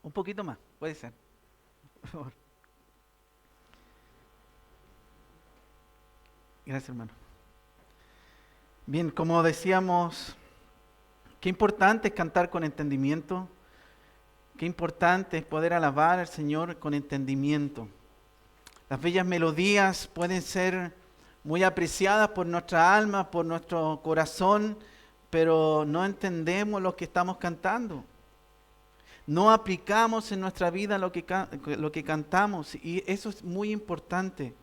Un poquito más, puede ser. Por favor. Gracias, hermano. Bien, como decíamos, qué importante es cantar con entendimiento. Qué importante es poder alabar al Señor con entendimiento. Las bellas melodías pueden ser muy apreciadas por nuestra alma, por nuestro corazón, pero no entendemos lo que estamos cantando. No aplicamos en nuestra vida lo que cantamos, y eso es muy importante.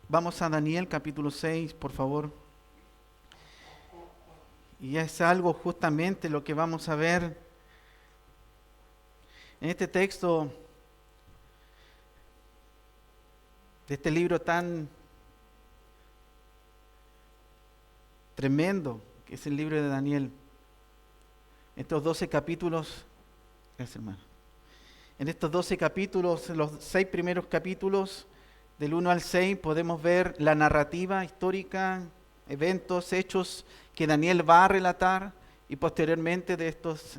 Vamos a Daniel capítulo 6, por favor. Y es algo justamente lo que vamos a ver en este texto de este libro tan tremendo que es el libro de Daniel. Estos 12 capítulos, gracias hermano. En estos 12 capítulos, los 6 primeros capítulos, del 1 al 6, podemos ver la narrativa histórica, eventos, hechos que Daniel va a relatar, y posteriormente de estos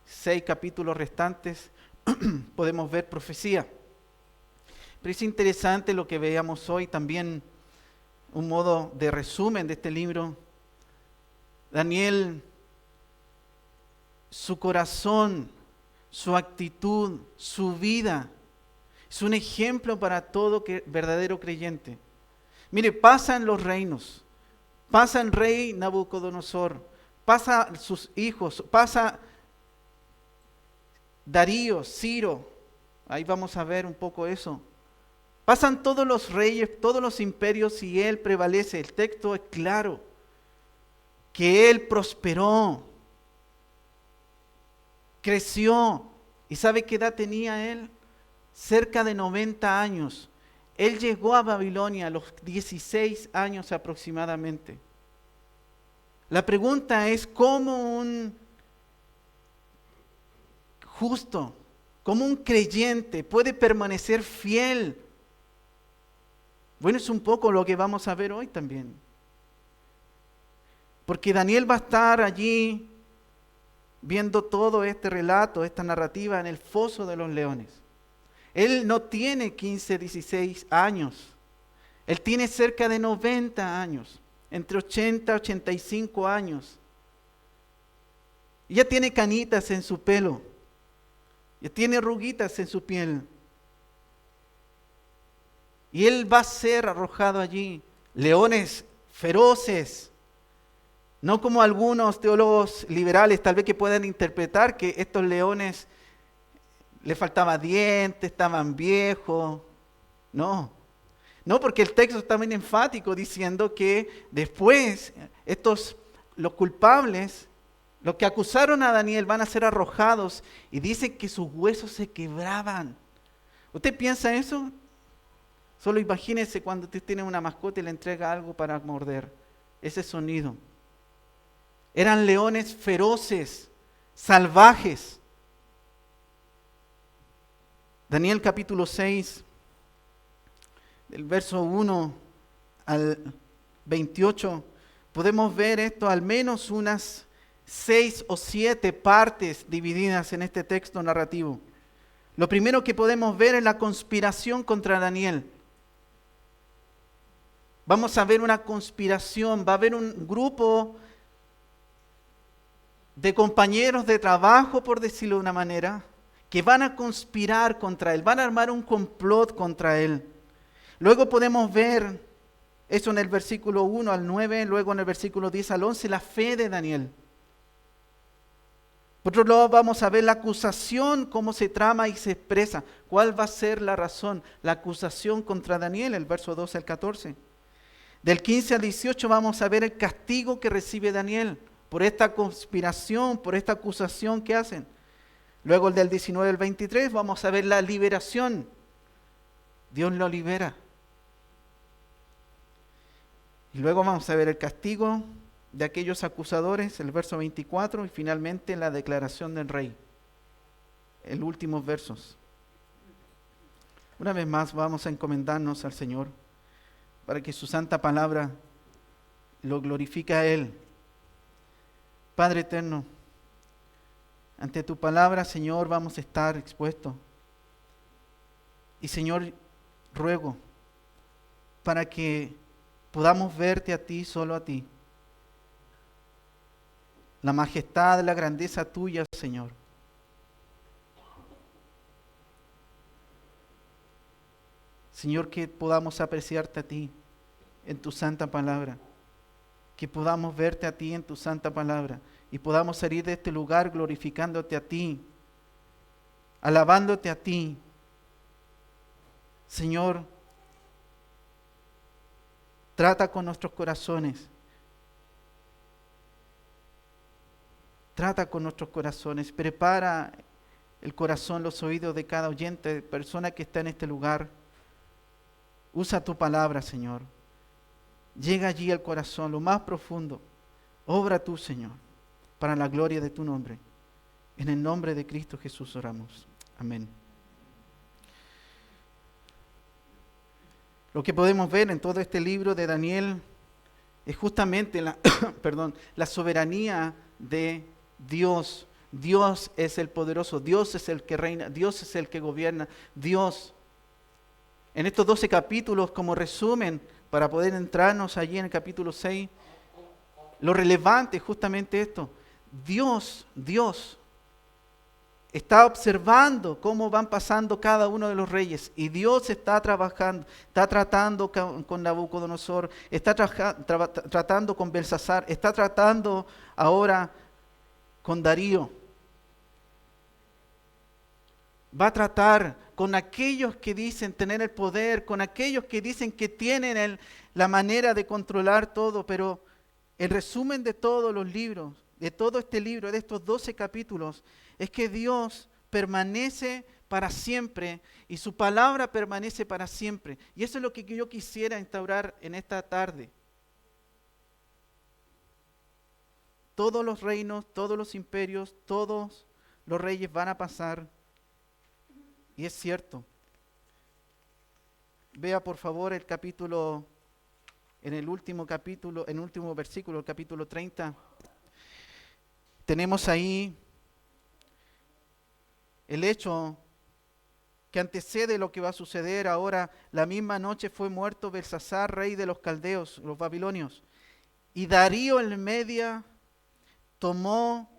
6 capítulos restantes podemos ver profecía. Pero es interesante lo que veamos hoy también, un modo de resumen de este libro. Daniel, su corazón, su actitud, su vida, es un ejemplo para todo verdadero creyente. Mire, pasan los reinos, pasa el rey Nabucodonosor, pasa sus hijos, pasa Darío, Ciro, ahí vamos a ver un poco eso. Pasan todos los reyes, todos los imperios, y él prevalece. El texto es claro, que él prosperó, creció. ¿Y sabe qué edad tenía él? Cerca de 90 años. Él llegó a Babilonia a los 16 años aproximadamente. La pregunta es, ¿cómo un justo, cómo un creyente puede permanecer fiel? Bueno, es un poco lo que vamos a ver hoy también. Porque Daniel va a estar allí viendo todo este relato, esta narrativa en el foso de los leones. Él no tiene 15, 16 años. Él tiene cerca de 90 años, entre 80 y 85 años. Y ya tiene canitas en su pelo, ya tiene arruguitas en su piel. Y él va a ser arrojado allí. Leones feroces. No como algunos teólogos liberales tal vez que puedan interpretar que estos leones les faltaba dientes, estaban viejos. No, porque el texto está bien enfático diciendo que después los culpables, los que acusaron a Daniel, van a ser arrojados, y dice que sus huesos se quebraban. ¿Usted piensa eso? Solo imagínese cuando usted tiene una mascota y le entrega algo para morder. Ese sonido. Eran leones feroces, salvajes. Daniel capítulo 6, del verso 1 al 28, podemos ver esto, al menos unas 6 o 7 partes divididas en este texto narrativo. Lo primero que podemos ver es la conspiración contra Daniel. Vamos a ver una conspiración, va a haber un grupo de compañeros de trabajo, por decirlo de una manera, que van a conspirar contra él, van a armar un complot contra él. Luego podemos ver eso en el versículo 1 al 9, luego en el versículo 10 al 11, la fe de Daniel. Por otro lado, vamos a ver la acusación, cómo se trama y se expresa. ¿Cuál va a ser la razón? La acusación contra Daniel, el verso 12 al 14. Del 15 al 18 vamos a ver el castigo que recibe Daniel por esta conspiración, por esta acusación que hacen. Luego el del 19 al 23 vamos a ver la liberación. Dios lo libera. Y luego vamos a ver el castigo de aquellos acusadores, el verso 24, y finalmente la declaración del rey, el últimos versos. Una vez más vamos a encomendarnos al Señor para que su santa palabra lo glorifique a Él. Padre eterno, Ante tu palabra, Señor, vamos a estar expuestos. Y Señor, ruego para que podamos verte a ti, solo a ti. La majestad, la grandeza tuya, Señor. Señor, que podamos apreciarte a ti en tu santa palabra. Que podamos verte a ti en tu santa palabra. Y podamos salir de este lugar glorificándote a ti, alabándote a ti. Señor, trata con nuestros corazones. Trata con nuestros corazones. Prepara el corazón, los oídos de cada oyente, persona que está en este lugar. Usa tu palabra, Señor. Llega allí al corazón, lo más profundo. Obra tú, Señor, para la gloria de tu nombre. En el nombre de Cristo Jesús oramos. Amén. Lo que podemos ver en todo este libro de Daniel es justamente la soberanía de Dios. Dios es el poderoso, Dios es el que reina, Dios es el que gobierna, Dios. En estos 12 capítulos, como resumen, para poder entrarnos allí en el capítulo 6, lo relevante es justamente esto. Dios está observando cómo van pasando cada uno de los reyes y Dios está trabajando, está tratando con Nabucodonosor, está tratando con Belsasar, está tratando ahora con Darío. Va a tratar con aquellos que dicen tener el poder, con aquellos que dicen que tienen la manera de controlar todo, pero el resumen de todos los libros, de todo este libro, de estos 12 capítulos, es que Dios permanece para siempre y su palabra permanece para siempre. Y eso es lo que yo quisiera instaurar en esta tarde. Todos los reinos, todos los imperios, todos los reyes van a pasar. Y es cierto. Vea por favor el capítulo, en el último versículo, el capítulo 30. Tenemos ahí el hecho que antecede lo que va a suceder ahora. La misma noche fue muerto Belsasar, rey de los caldeos, los babilonios. Y Darío el Media tomó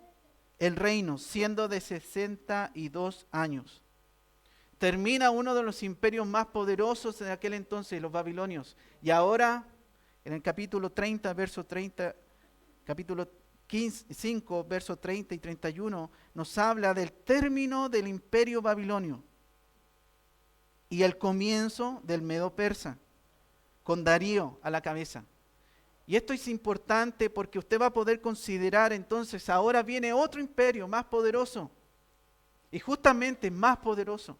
el reino, siendo de 62 años. Termina uno de los imperios más poderosos de aquel entonces, los babilonios. Y ahora, en el capítulo 30, verso 30, capítulo 5, verso 30 y 31, nos habla del término del imperio babilonio y el comienzo del Medo-Persa, con Darío a la cabeza. Y esto es importante porque usted va a poder considerar entonces, ahora viene otro imperio más poderoso, y justamente más poderoso.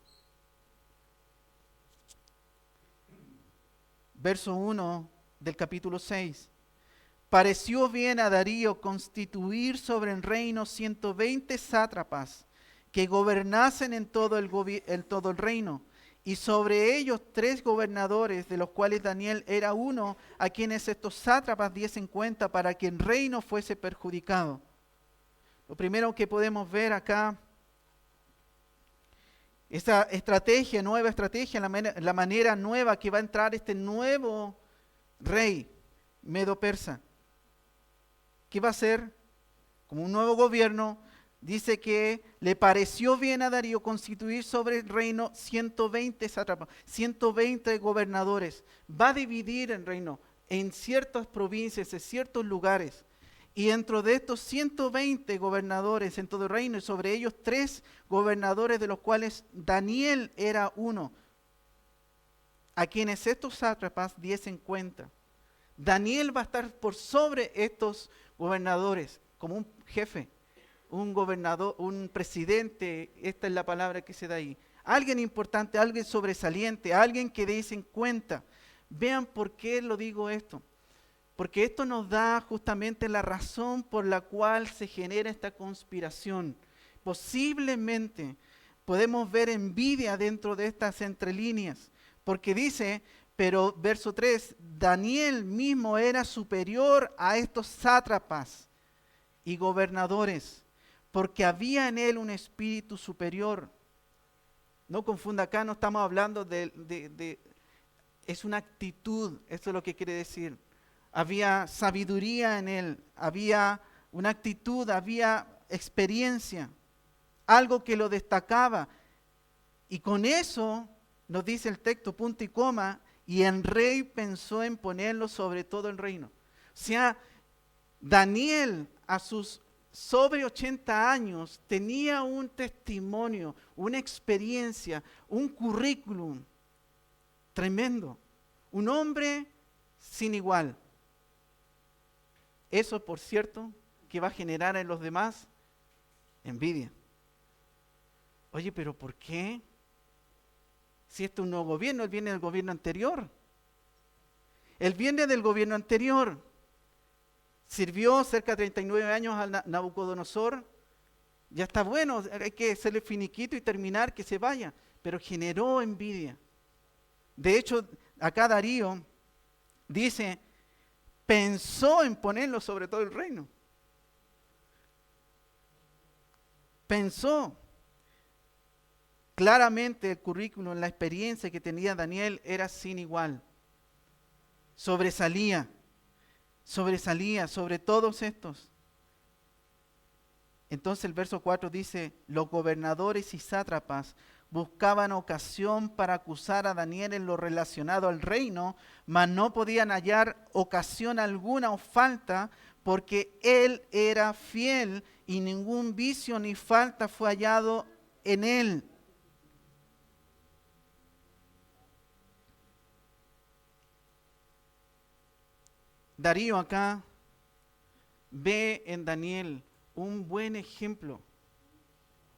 Verso 1 del capítulo 6. Pareció bien a Darío constituir sobre el reino 120 sátrapas que gobernasen en todo el reino, y sobre ellos 3 gobernadores, de los cuales Daniel era uno, a quienes estos sátrapas diesen cuenta para que el reino fuese perjudicado. Lo primero que podemos ver acá, esa nueva estrategia, la manera nueva que va a entrar este nuevo rey medo-persa. ¿Qué va a hacer? Como un nuevo gobierno, dice que le pareció bien a Darío constituir sobre el reino 120 sátrapas, 120 gobernadores. Va a dividir el reino en ciertas provincias, en ciertos lugares. Y dentro de estos 120 gobernadores en todo el reino, y sobre ellos 3 gobernadores, de los cuales Daniel era uno, a quienes estos sátrapas diesen cuenta. Daniel va a estar por sobre estos gobernadores, como un jefe, un gobernador, un presidente, esta es la palabra que se da ahí. Alguien importante, alguien sobresaliente, alguien que diesen cuenta. Vean por qué lo digo esto. Porque esto nos da justamente la razón por la cual se genera esta conspiración. Posiblemente podemos ver envidia dentro de estas entrelíneas, porque dice, pero verso 3, Daniel mismo era superior a estos sátrapas y gobernadores, porque había en él un espíritu superior. No confunda, acá no estamos hablando es una actitud, esto es lo que quiere decir. Había sabiduría en él, había una actitud, había experiencia, algo que lo destacaba. Y con eso, nos dice el texto, punto y coma, y el rey pensó en ponerlo sobre todo el reino. O sea, Daniel a sus sobre 80 años tenía un testimonio, una experiencia, un currículum tremendo. Un hombre sin igual. Eso, por cierto, que va a generar en los demás envidia. Oye, pero ¿por qué? Si este es un nuevo gobierno, él viene del gobierno anterior. Él viene del gobierno anterior. Sirvió cerca de 39 años a Nabucodonosor. Ya está bueno, hay que hacerle finiquito y terminar, que se vaya. Pero generó envidia. De hecho, acá Darío dice, pensó en ponerlo sobre todo el reino. Pensó. Claramente el currículum, la experiencia que tenía Daniel era sin igual. Sobresalía sobre todos estos. Entonces el verso 4 dice, los gobernadores y sátrapas buscaban ocasión para acusar a Daniel en lo relacionado al reino, mas no podían hallar ocasión alguna o falta, porque él era fiel y ningún vicio ni falta fue hallado en él. Darío acá ve en Daniel un buen ejemplo,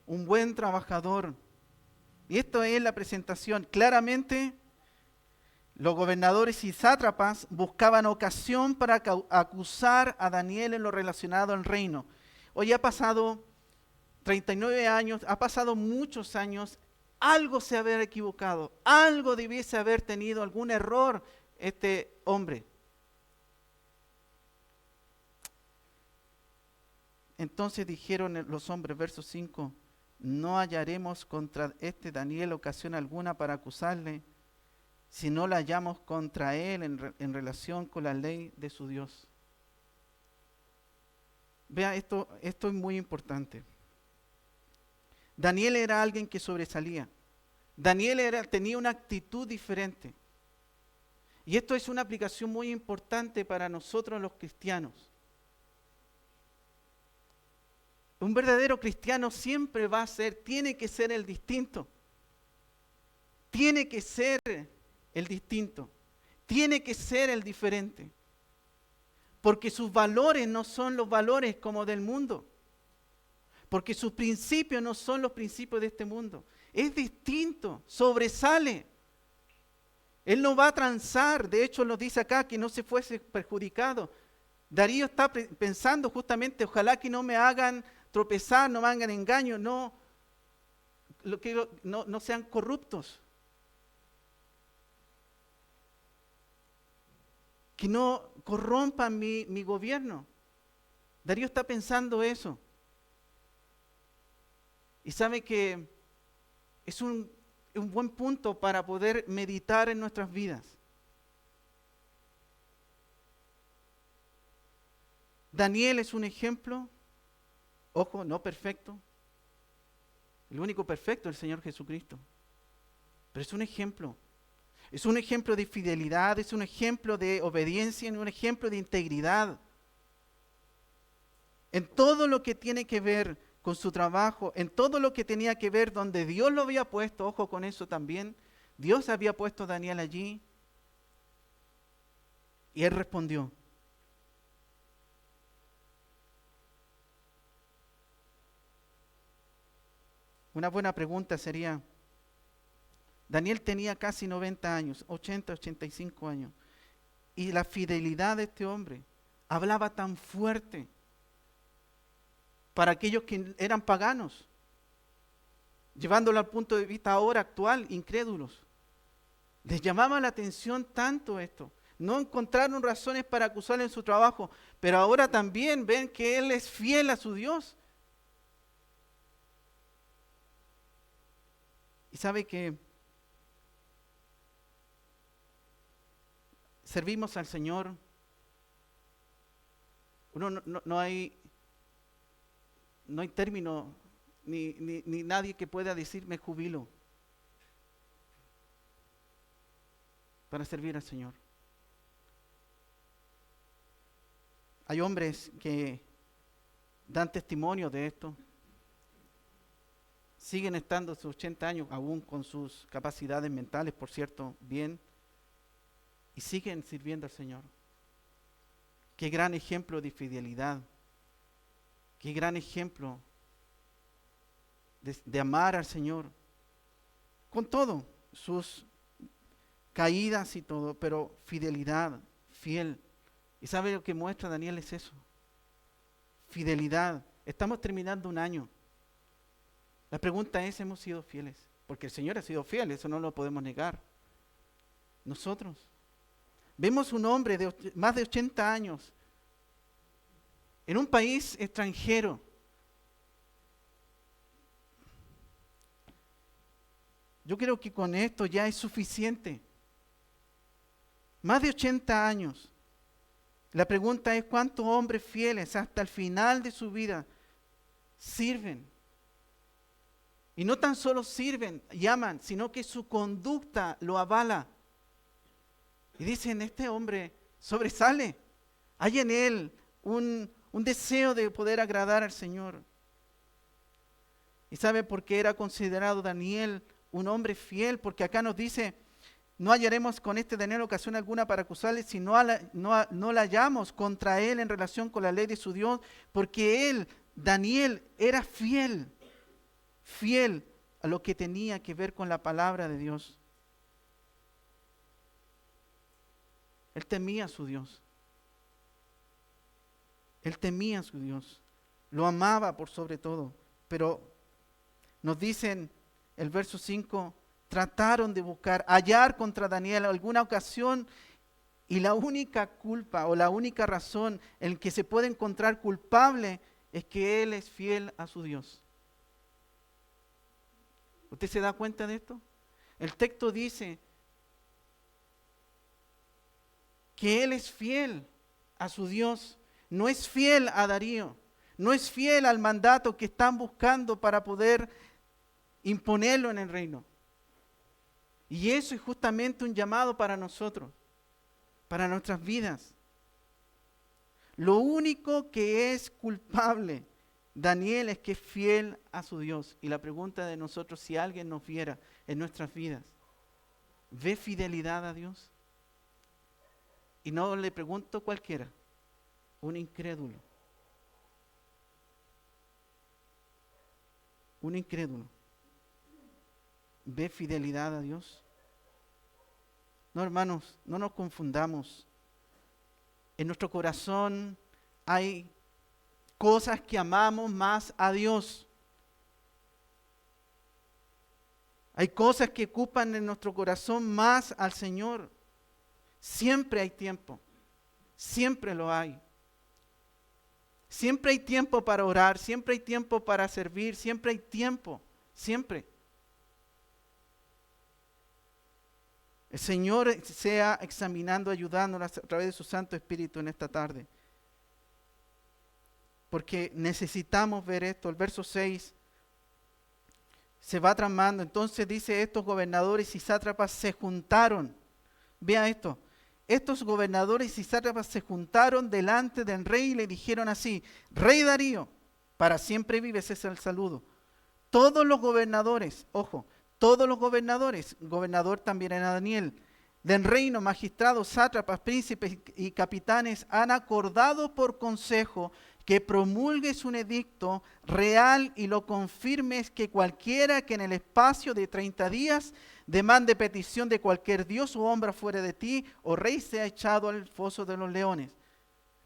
un buen trabajador. Y esto es la presentación. Claramente, los gobernadores y sátrapas buscaban ocasión para acusar a Daniel en lo relacionado al reino. Hoy ha pasado 39 años, ha pasado muchos años, algo se haber equivocado, algo debiese haber tenido algún error este hombre. Entonces dijeron los hombres, verso 5, no hallaremos contra este Daniel ocasión alguna para acusarle, si no la hallamos contra él en relación con la ley de su Dios. Vea, esto es muy importante. Daniel era alguien que sobresalía. Daniel tenía una actitud diferente. Y esto es una aplicación muy importante para nosotros los cristianos. Un verdadero cristiano siempre tiene que ser el distinto. Tiene que ser el distinto. Tiene que ser el diferente. Porque sus valores no son los valores como del mundo. Porque sus principios no son los principios de este mundo. Es distinto, sobresale. Él no va a transar, de hecho nos dice acá que no se fuese perjudicado. Darío está pensando justamente, ojalá que no me hagan tropezar, no me hagan engaño, no sean corruptos. Que no corrompan mi gobierno. Darío está pensando eso. Y sabe que es un buen punto para poder meditar en nuestras vidas. Daniel es un ejemplo, ojo, no perfecto. El único perfecto es el Señor Jesucristo. Pero es un ejemplo. Es un ejemplo de fidelidad, es un ejemplo de obediencia, es un ejemplo de integridad. En todo lo que tiene que ver con su trabajo, en todo lo que tenía que ver donde Dios lo había puesto, ojo con eso también, Dios había puesto a Daniel allí y él respondió. Una buena pregunta sería, Daniel tenía casi 90 años, 80, 85 años, y la fidelidad de este hombre hablaba tan fuerte para aquellos que eran paganos, llevándolo al punto de vista ahora actual, incrédulos. Les llamaba la atención tanto esto. No encontraron razones para acusarle en su trabajo, pero ahora también ven que él es fiel a su Dios. Y sabe que servimos al Señor. No hay término ni nadie que pueda decir me jubilo para servir al Señor. Hay hombres que dan testimonio de esto. Siguen estando a sus 80 años, aún con sus capacidades mentales, por cierto, bien, y siguen sirviendo al Señor. Qué gran ejemplo de fidelidad. Qué gran ejemplo de amar al Señor. Con todo, sus caídas y todo, pero fidelidad, fiel. ¿Y sabe lo que muestra Daniel? Es eso. Fidelidad. Estamos terminando un año. La pregunta es, ¿hemos sido fieles? Porque el Señor ha sido fiel, eso no lo podemos negar. Nosotros. Vemos un hombre de más de 80 años en un país extranjero. Yo creo que con esto ya es suficiente. Más de 80 años. La pregunta es, ¿cuántos hombres fieles hasta el final de su vida sirven? Y no tan solo sirven, llaman, sino que su conducta lo avala. Y dicen, este hombre sobresale. Hay en él un deseo de poder agradar al Señor. ¿Y sabe por qué era considerado Daniel un hombre fiel? Porque acá nos dice, no hallaremos con este Daniel ocasión alguna para acusarle, si no la hallamos contra él en relación con la ley de su Dios, porque él, Daniel, era fiel a lo que tenía que ver con la palabra de Dios. Él temía a su Dios. Él temía a su Dios. Lo amaba por sobre todo. Pero nos dicen el verso 5, trataron de hallar contra Daniel alguna ocasión, y la única culpa o la única razón en que se puede encontrar culpable es que él es fiel a su Dios. ¿Usted se da cuenta de esto? El texto dice que él es fiel a su Dios, no es fiel a Darío, no es fiel al mandato que están buscando para poder imponerlo en el reino. Y eso es justamente un llamado para nosotros, para nuestras vidas. Lo único que es culpable Daniel es que es fiel a su Dios. Y la pregunta de nosotros, si alguien nos viera en nuestras vidas, ¿ve fidelidad a Dios? Y no le pregunto cualquiera, un incrédulo. Un incrédulo. ¿Ve fidelidad a Dios? No, hermanos, no nos confundamos. En nuestro corazón hay cosas que amamos más a Dios. Hay cosas que ocupan en nuestro corazón más al Señor. Siempre hay tiempo. Siempre lo hay. Siempre hay tiempo para orar. Siempre hay tiempo para servir. Siempre hay tiempo. Siempre. El Señor sea examinando, ayudándonos a través de su Santo Espíritu en esta tarde. Porque necesitamos ver esto. El verso 6 se va tramando. Entonces dice, estos gobernadores y sátrapas se juntaron. Vea esto. Estos gobernadores y sátrapas se juntaron delante del rey y le dijeron así: Rey Darío, para siempre vives, ese es el saludo. Todos los gobernadores, ojo, todos los gobernadores, gobernador también era Daniel, del reino, magistrados, sátrapas, príncipes y capitanes, han acordado por consejo que promulgues un edicto real y lo confirmes, que cualquiera que en el espacio de 30 días demande petición de cualquier dios o hombre fuera de ti, o rey, sea echado al foso de los leones.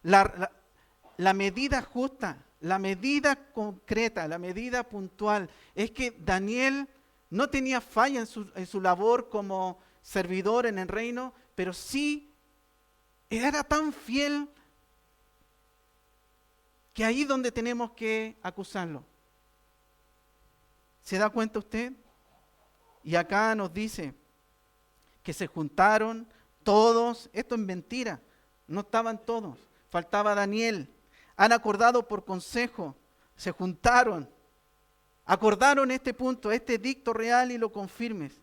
La medida justa, la medida concreta, la medida puntual, es que Daniel no tenía falla en su labor como servidor en el reino, pero sí era tan fiel que ahí es donde tenemos que acusarlo. ¿Se da cuenta usted? Y acá nos dice que se juntaron todos, esto es mentira, no estaban todos, faltaba Daniel. Han acordado por consejo, se juntaron, acordaron este punto, este edicto real y lo confirmes,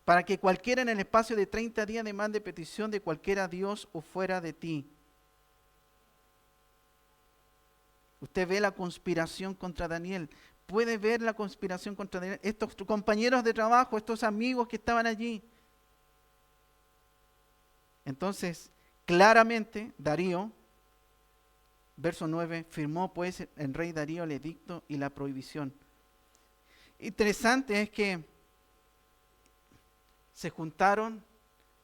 para que cualquiera en el espacio de 30 días demande petición de cualquiera Dios o fuera de ti. Usted ve la conspiración contra Daniel, puede ver la conspiración contra Daniel, estos compañeros de trabajo, estos amigos que estaban allí. Entonces, claramente, Darío, verso 9, firmó pues el rey Darío el edicto y la prohibición. Interesante es que se juntaron,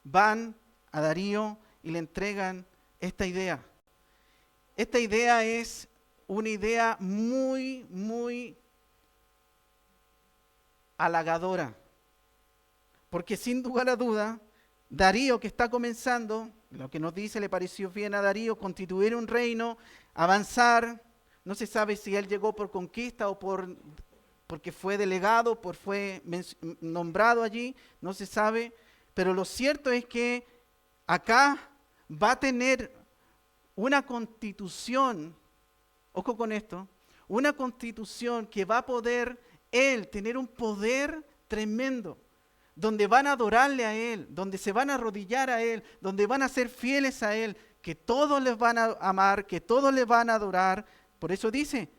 van a Darío y le entregan esta idea. Esta idea es una idea muy, muy halagadora, porque sin lugar a duda, Darío, que está comenzando, lo que nos dice, le pareció bien a Darío constituir un reino, avanzar. No se sabe si él llegó por conquista o porque fue delegado, fue nombrado allí, no se sabe. Pero lo cierto es que acá va a tener una constitución, ojo con esto, una constitución que va a poder él tener un poder tremendo, donde van a adorarle a Él, donde se van a arrodillar a Él, donde van a ser fieles a Él, que todos les van a amar, que todos les van a adorar. Por eso dice,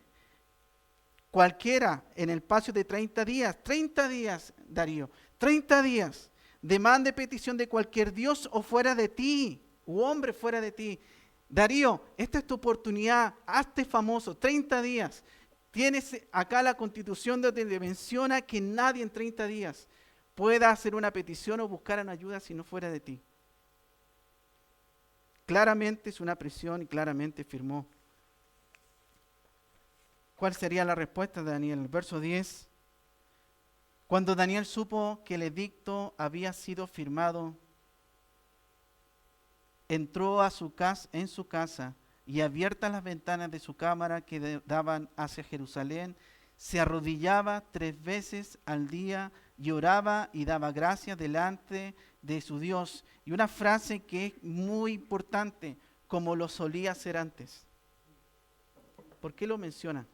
cualquiera en el espacio de 30 días, Darío, 30 días, demande petición de cualquier Dios o fuera de ti, u hombre fuera de ti. Darío, esta es tu oportunidad, hazte famoso, 30 días. Tienes acá la constitución donde menciona que nadie en 30 días pueda hacer una petición o buscar una ayuda si no fuera de ti. Claramente es una presión y claramente firmó. ¿Cuál sería la respuesta de Daniel? El verso 10. Cuando Daniel supo que el edicto había sido firmado, entró en su casa y abiertas las ventanas de su cámara que daban hacia Jerusalén, se arrodillaba 3 veces al día y oraba y daba gracias delante de su Dios. Y una frase que es muy importante, como lo solía hacer antes. ¿Por qué lo menciona?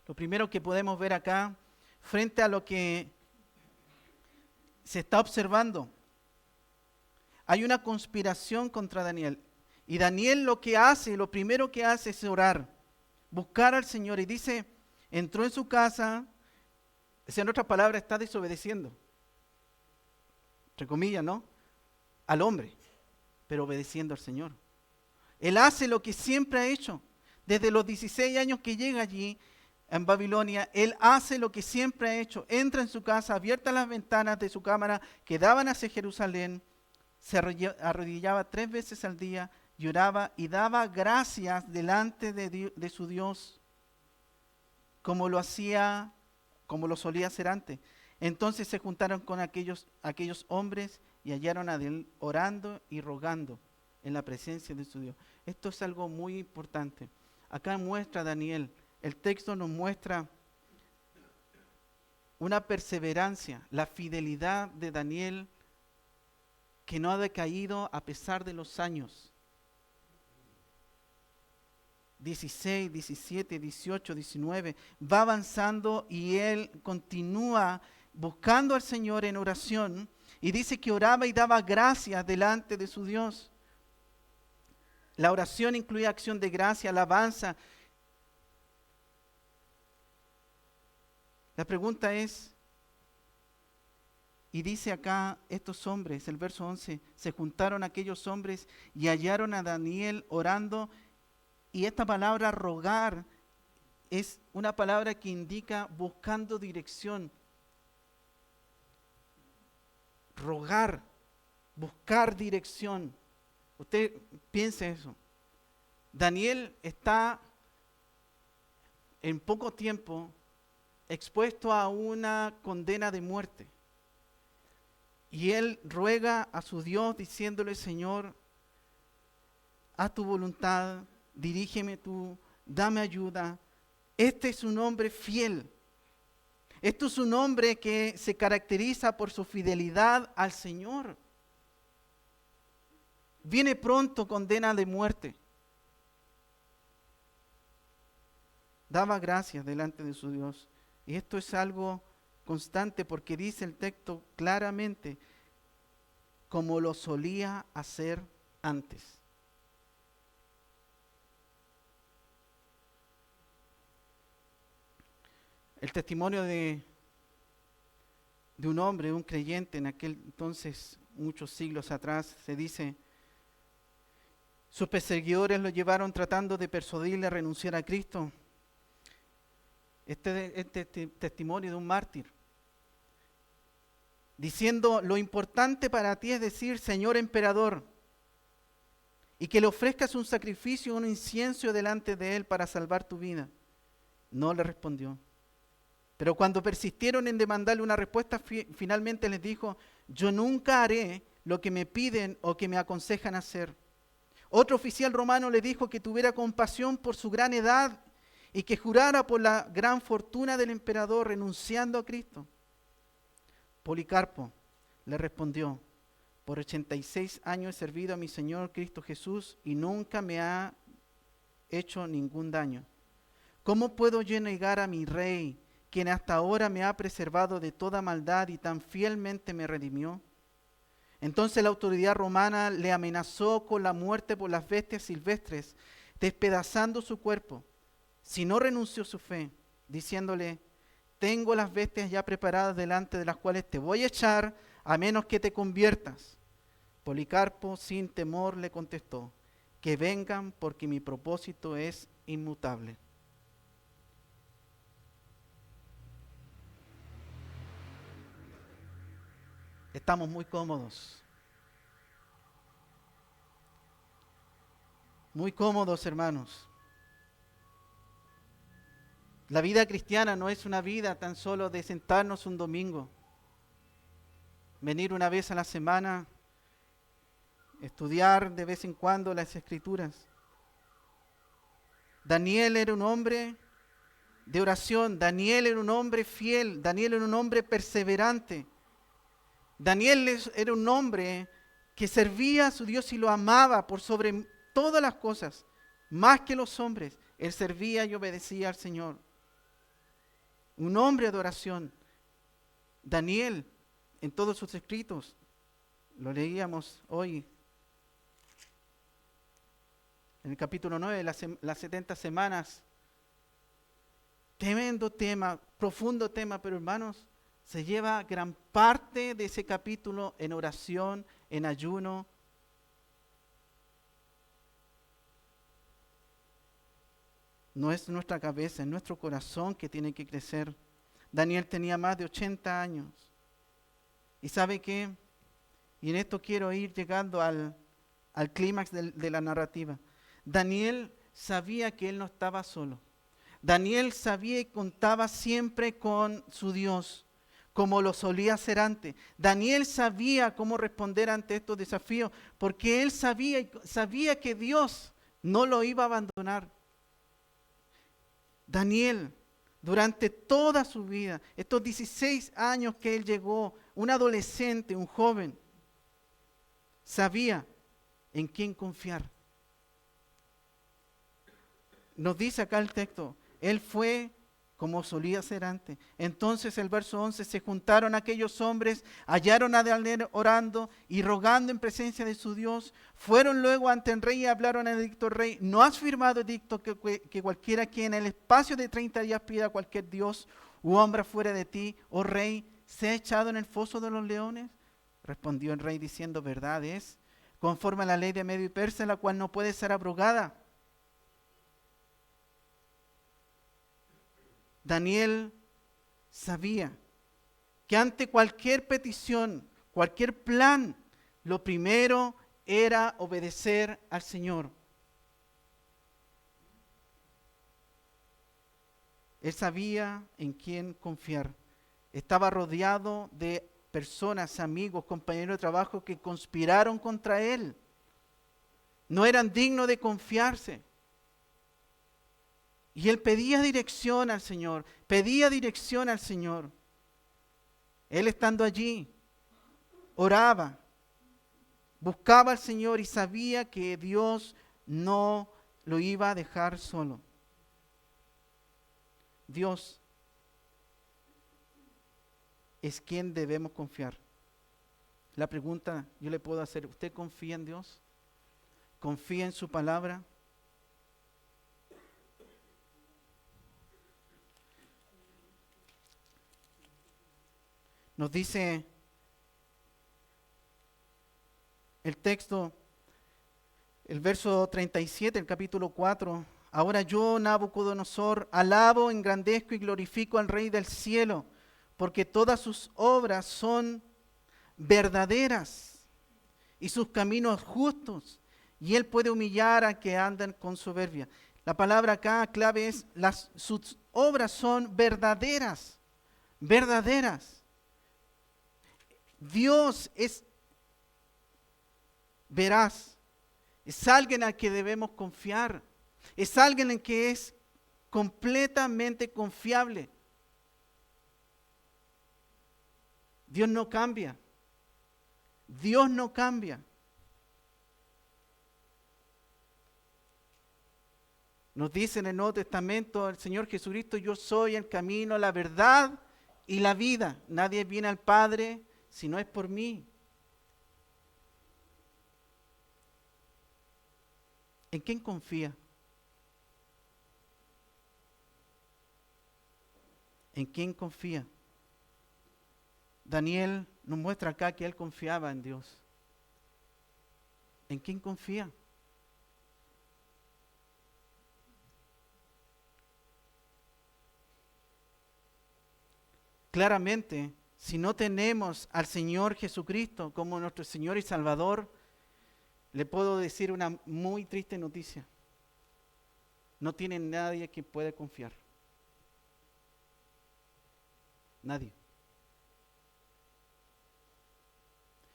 Lo primero que podemos ver acá, frente a lo que se está observando, hay una conspiración contra Daniel. Y Daniel lo primero que hace es orar, buscar al Señor. Y dice, entró en su casa, en otras palabras, está desobedeciendo. Entre comillas, ¿no? Al hombre, pero obedeciendo al Señor. Él hace lo que siempre ha hecho. Desde los 16 años que llega allí, en Babilonia, él hace lo que siempre ha hecho. Entra en su casa, abiertas las ventanas de su cámara que daban hacia Jerusalén, se arrodillaba 3 veces al día, lloraba y daba gracias delante de su Dios, como lo solía hacer antes. Entonces se juntaron con aquellos hombres y hallaron a Daniel orando y rogando en la presencia de su Dios. Esto es algo muy importante. Acá muestra Daniel, el texto nos muestra una perseverancia, la fidelidad de Daniel que no ha decaído a pesar de los años. 16, 17, 18, 19, va avanzando y él continúa buscando al Señor en oración y dice que oraba y daba gracias delante de su Dios. La oración incluye acción de gracia, alabanza. La pregunta es, y dice acá, estos hombres, el verso 11, se juntaron aquellos hombres y hallaron a Daniel orando. Y esta palabra rogar es una palabra que indica buscando dirección. Rogar, buscar dirección. Usted piense eso. Daniel está en poco tiempo expuesto a una condena de muerte. Y él ruega a su Dios diciéndole, Señor, haz tu voluntad, dirígeme tú, dame ayuda. Este es un hombre fiel. Esto es un hombre que se caracteriza por su fidelidad al Señor. Viene pronto condena de muerte. Daba gracias delante de su Dios. Y esto es algo constante porque dice el texto claramente, como lo solía hacer antes. El testimonio de un hombre, de un creyente en aquel entonces, muchos siglos atrás, se dice, sus perseguidores lo llevaron tratando de persuadirle a renunciar a Cristo. Este testimonio de un mártir, diciendo, lo importante para ti es decir, Señor emperador, y que le ofrezcas un sacrificio, un incienso delante de él para salvar tu vida. No le respondió. Pero cuando persistieron en demandarle una respuesta, finalmente les dijo, yo nunca haré lo que me piden o que me aconsejan hacer. Otro oficial romano le dijo que tuviera compasión por su gran edad y que jurara por la gran fortuna del emperador renunciando a Cristo. Policarpo le respondió, por 86 años he servido a mi Señor Cristo Jesús y nunca me ha hecho ningún daño. ¿Cómo puedo yo negar a mi rey, quien hasta ahora me ha preservado de toda maldad y tan fielmente me redimió? Entonces la autoridad romana le amenazó con la muerte por las bestias silvestres, despedazando su cuerpo, si no renunció a su fe, diciéndole, tengo las bestias ya preparadas delante de las cuales te voy a echar, a menos que te conviertas. Policarpo sin temor le contestó, que vengan porque mi propósito es inmutable. Estamos muy cómodos. Muy cómodos, hermanos. La vida cristiana no es una vida tan solo de sentarnos un domingo, venir una vez a la semana, estudiar de vez en cuando las Escrituras. Daniel era un hombre de oración, Daniel era un hombre fiel, Daniel era un hombre perseverante. Daniel era un hombre que servía a su Dios y lo amaba por sobre todas las cosas, más que los hombres. Él servía y obedecía al Señor. Un hombre de oración. Daniel, en todos sus escritos, lo leíamos hoy, en el capítulo 9, las 70 semanas. Tremendo tema, profundo tema, pero hermanos, se lleva gran parte de ese capítulo en oración, en ayuno. No es nuestra cabeza, es nuestro corazón que tiene que crecer. Daniel tenía más de 80 años. ¿Y sabe qué? Y en esto quiero ir llegando al clímax de la narrativa. Daniel sabía que él no estaba solo. Daniel sabía y contaba siempre con su Dios, como lo solía hacer antes. Daniel sabía cómo responder ante estos desafíos, porque él sabía que Dios no lo iba a abandonar. Daniel, durante toda su vida, estos 16 años que él llegó, un adolescente, un joven, sabía en quién confiar. Nos dice acá el texto, él fue como solía ser antes. Entonces el verso 11, se juntaron aquellos hombres, hallaron a Daniel orando y rogando en presencia de su Dios. Fueron luego ante el rey y hablaron a edicto rey, ¿no has firmado edicto que cualquiera que en el espacio de 30 días pida a cualquier Dios u hombre fuera de ti, oh rey, sea echado en el foso de los leones? Respondió el rey diciendo, verdad es, conforme a la ley de Medio y Persia, la cual no puede ser abrogada. Daniel sabía que ante cualquier petición, cualquier plan, lo primero era obedecer al Señor. Él sabía en quién confiar. Estaba rodeado de personas, amigos, compañeros de trabajo que conspiraron contra él. No eran dignos de confiarse. Y él pedía dirección al Señor, pedía dirección al Señor. Él estando allí, oraba, buscaba al Señor y sabía que Dios no lo iba a dejar solo. Dios es quien debemos confiar. La pregunta yo le puedo hacer, ¿usted confía en Dios? ¿Confía en su palabra? Nos dice el texto, el verso 37, el capítulo 4. Ahora yo, Nabucodonosor, alabo, engrandezco y glorifico al Rey del cielo, porque todas sus obras son verdaderas y sus caminos justos, y él puede humillar a que andan con soberbia. La palabra acá clave es, sus obras son verdaderas, verdaderas. Dios es veraz, es alguien al que debemos confiar, es alguien en que es completamente confiable. Dios no cambia, Dios no cambia. Nos dice en el Nuevo Testamento el Señor Jesucristo, yo soy el camino, la verdad y la vida. Nadie viene al Padre si no es por mí. ¿En quién confía? ¿En quién confía? Daniel nos muestra acá que él confiaba en Dios. ¿En quién confía? Claramente, si no tenemos al Señor Jesucristo como nuestro Señor y Salvador, le puedo decir una muy triste noticia. No tiene nadie que pueda confiar. Nadie.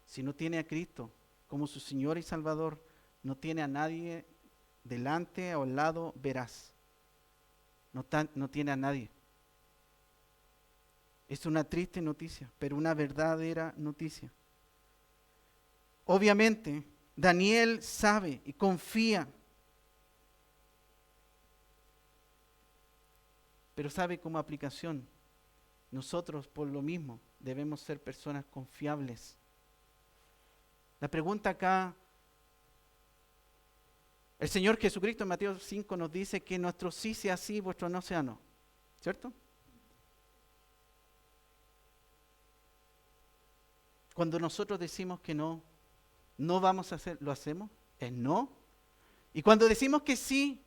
Si no tiene a Cristo como su Señor y Salvador, no tiene a nadie delante o al lado veraz. No tiene a nadie. Es una triste noticia, pero una verdadera noticia. Obviamente, Daniel sabe y confía, pero sabe como aplicación. Nosotros, por lo mismo, debemos ser personas confiables. La pregunta acá, el Señor Jesucristo en Mateo 5 nos dice que nuestro sí sea sí, vuestro no sea no. ¿Cierto? Cuando nosotros decimos que no, no vamos a hacer, ¿lo hacemos? Es no. Y cuando decimos que sí,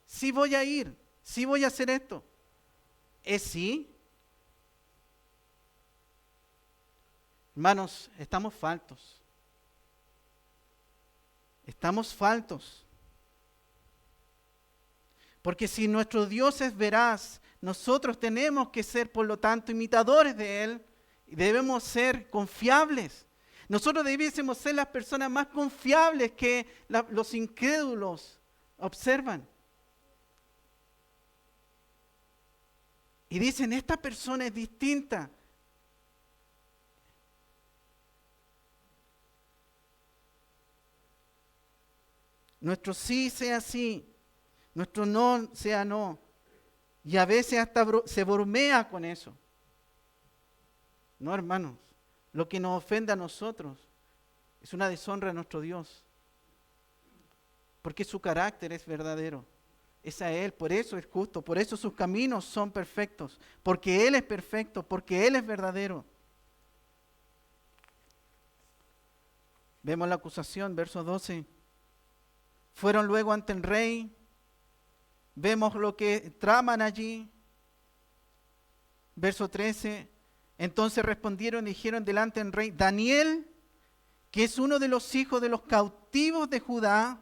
sí voy a ir, sí voy a hacer esto, ¿es sí? Hermanos, estamos faltos. Estamos faltos. Porque si nuestro Dios es veraz, nosotros tenemos que ser, por lo tanto, imitadores de Él y debemos ser confiables. Nosotros debiésemos ser las personas más confiables que los incrédulos observan. Y dicen, esta persona es distinta. Nuestro sí sea sí, nuestro no sea no. Y a veces hasta se bromea con eso. No, hermanos, lo que nos ofende a nosotros es una deshonra a nuestro Dios. Porque su carácter es verdadero. Es a Él, por eso es justo, por eso sus caminos son perfectos. Porque Él es perfecto, porque Él es verdadero. Vemos la acusación, verso 12. Fueron luego ante el rey. Vemos lo que traman allí. Verso 13. Entonces respondieron y dijeron delante del rey, Daniel, que es uno de los hijos de los cautivos de Judá,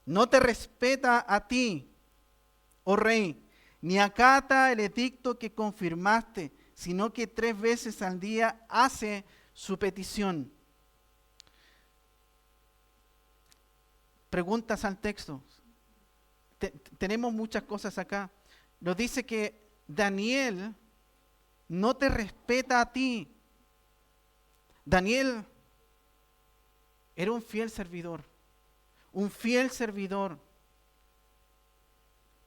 no te respeta a ti, oh rey, ni acata el edicto que confirmaste, sino que 3 veces al día hace su petición. Preguntas al texto. tenemos muchas cosas acá. Nos dice que Daniel no te respeta a ti. Daniel era un fiel servidor,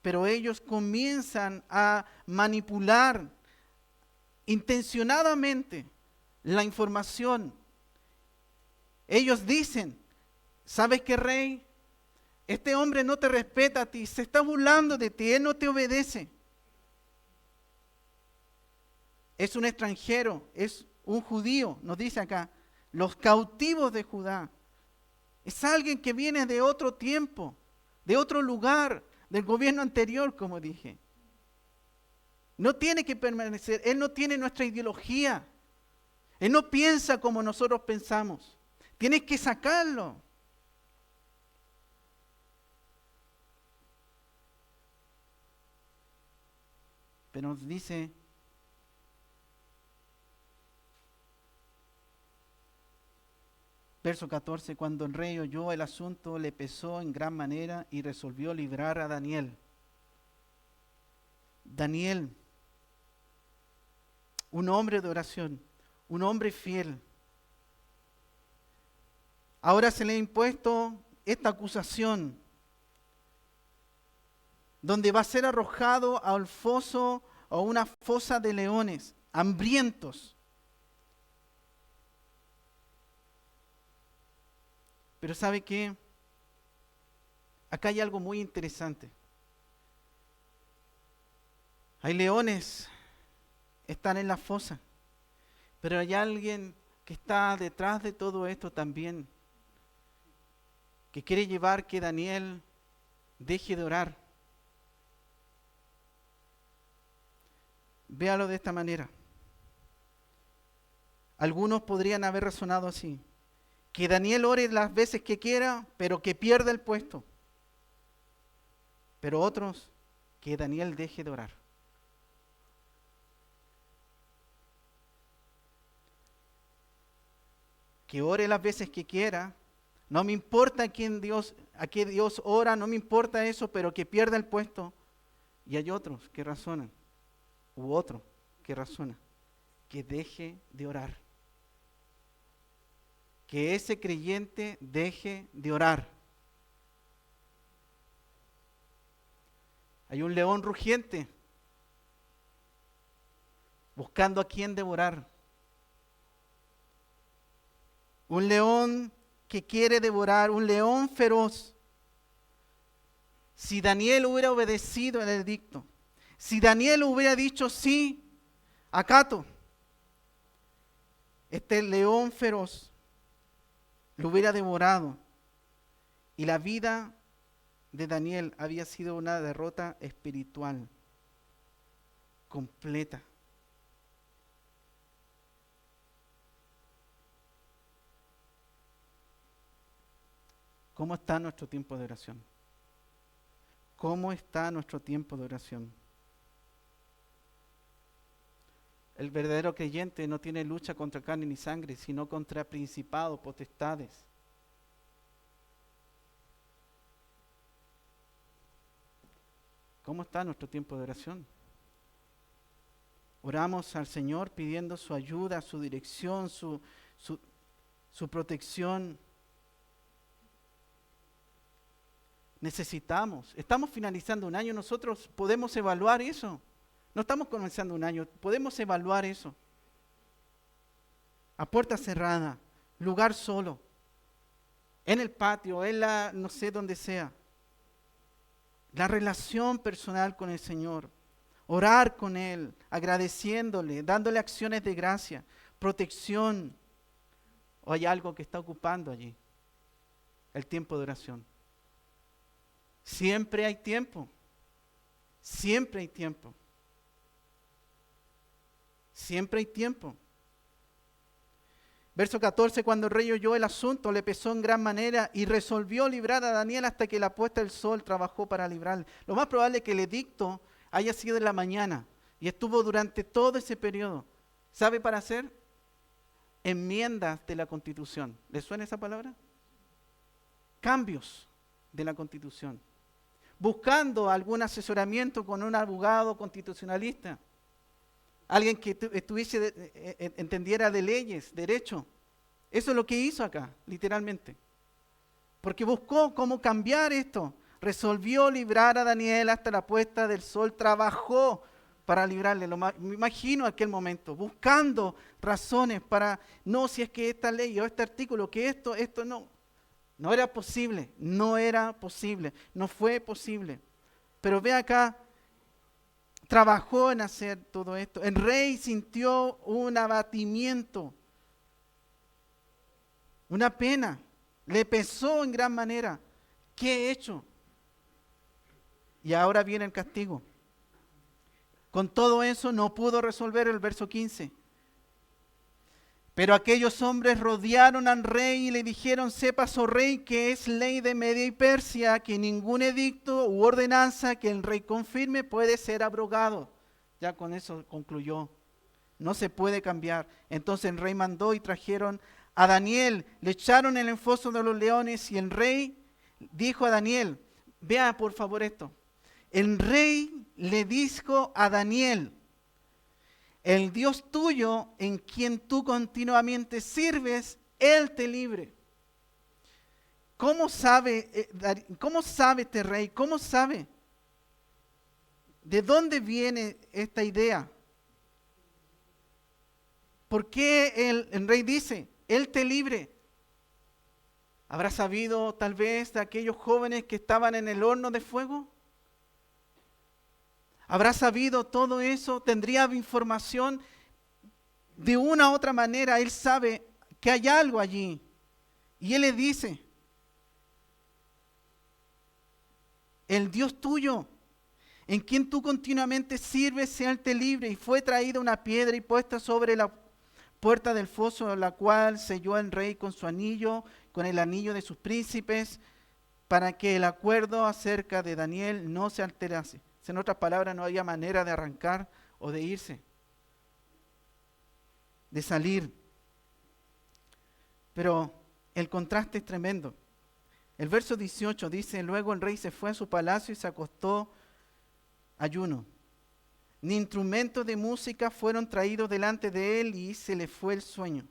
pero ellos comienzan a manipular intencionadamente la información. Ellos dicen, ¿sabes qué, rey? Este hombre no te respeta a ti, se está burlando de ti, él no te obedece. Es un extranjero, es un judío, nos dice acá, los cautivos de Judá. Es alguien que viene de otro tiempo, de otro lugar, del gobierno anterior, como dije. No tiene que permanecer, él no tiene nuestra ideología. Él no piensa como nosotros pensamos. Tienes que sacarlo. Pero nos dice, verso 14, cuando el rey oyó el asunto, le pesó en gran manera y resolvió librar a Daniel. Daniel, un hombre de oración, un hombre fiel. Ahora se le ha impuesto esta acusación, donde va a ser arrojado al foso o una fosa de leones, hambrientos. Pero ¿sabe qué? Acá hay algo muy interesante. Hay leones, están en la fosa, pero hay alguien que está detrás de todo esto también, que quiere llevar que Daniel deje de orar. Véalo de esta manera. Algunos podrían haber razonado así: que Daniel ore las veces que quiera, pero que pierda el puesto. Pero otros, que Daniel deje de orar. Que ore las veces que quiera, no me importa a qué Dios ora, no me importa eso, pero que pierda el puesto. Y hay otros que razonan, u otro que razona, que deje de orar. Que ese creyente deje de orar. Hay un león rugiente buscando a quien devorar. Un león que quiere devorar, un león feroz. Si Daniel hubiera obedecido el edicto, si Daniel hubiera dicho sí, acato, este león feroz lo hubiera devorado, y la vida de Daniel había sido una derrota espiritual completa. ¿Cómo está nuestro tiempo de oración? ¿Cómo está nuestro tiempo de oración? El verdadero creyente no tiene lucha contra carne ni sangre, sino contra principados, potestades. ¿Cómo está nuestro tiempo de oración? Oramos al Señor pidiendo su ayuda, su dirección, su protección. Estamos finalizando un año, nosotros podemos evaluar eso. No estamos comenzando un año, podemos evaluar eso. A puerta cerrada, lugar solo, en el patio, no sé dónde sea. La relación personal con el Señor, orar con Él, agradeciéndole, dándole acciones de gracia, protección. ¿O hay algo que está ocupando allí? El tiempo de oración. Siempre hay tiempo. Siempre hay tiempo. Siempre hay tiempo. Verso 14, cuando el rey oyó el asunto, le pesó en gran manera y resolvió librar a Daniel hasta que la puesta del sol trabajó para librarle. Lo más probable es que el edicto haya sido en la mañana y estuvo durante todo ese periodo. ¿Sabe para hacer? Enmiendas de la Constitución. ¿Le suena esa palabra? Cambios de la Constitución. buscando algún asesoramiento con un abogado constitucionalista, alguien que entendiera de leyes, derecho. Eso es lo que hizo acá, literalmente. Porque buscó cómo cambiar esto. Resolvió librar a Daniel hasta la puesta del sol. Trabajó para librarle. Me imagino aquel momento, buscando razones para, no, si es que esta ley o este artículo, que esto no. No era posible, no era posible, no fue posible. Pero ve acá, trabajó en hacer todo esto. El rey sintió un abatimiento, una pena, le pesó en gran manera. ¿Qué he hecho? Y ahora viene el castigo. Con todo eso no pudo resolver el verso 15. Pero aquellos hombres rodearon al rey y le dijeron: sepas, oh rey, que es ley de Media y Persia, que ningún edicto u ordenanza que el rey confirme puede ser abrogado. Ya con eso concluyó. No se puede cambiar. Entonces el rey mandó y trajeron a Daniel, le echaron en el foso de los leones y el rey dijo a Daniel, vea por favor esto. El rey le dijo a Daniel: el Dios tuyo en quien tú continuamente sirves, Él te libre. ¿Cómo sabe este rey? ¿Cómo sabe? ¿De dónde viene esta idea? ¿Por qué el rey dice, Él te libre? ¿Habrá sabido tal vez de aquellos jóvenes que estaban en el horno de fuego? ¿Habrá sabido todo eso? ¿Tendría información? De una u otra manera, Él sabe que hay algo allí. Y Él le dice, el Dios tuyo, en quien tú continuamente sirves, sea Él te libre. Y fue traída una piedra y puesta sobre la puerta del foso, la cual selló el rey con su anillo, con el anillo de sus príncipes, para que el acuerdo acerca de Daniel no se alterase. En otras palabras, no había manera de arrancar o de irse, de salir. Pero el contraste es tremendo. El verso 18 dice, luego el rey se fue a su palacio y se acostó ayuno. Ni instrumentos de música fueron traídos delante de él y se le fue el sueño.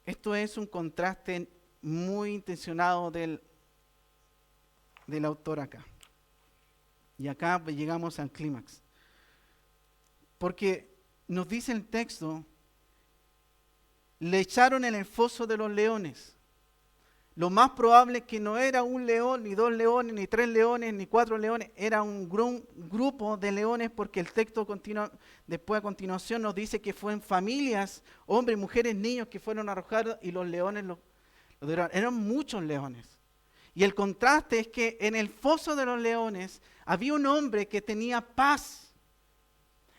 Esto es un contraste muy intencionado del autor acá. Y acá llegamos al clímax. Porque nos dice el texto, le echaron en el foso de los leones. Lo más probable es que no era un león, ni 2 leones, ni 3 leones, ni 4 leones. Era un grupo de leones, porque el texto después a continuación nos dice que fueron familias, hombres, mujeres, niños que fueron arrojados y los leones los devoraron. Eran muchos leones. Y el contraste es que en el foso de los leones había un hombre que tenía paz.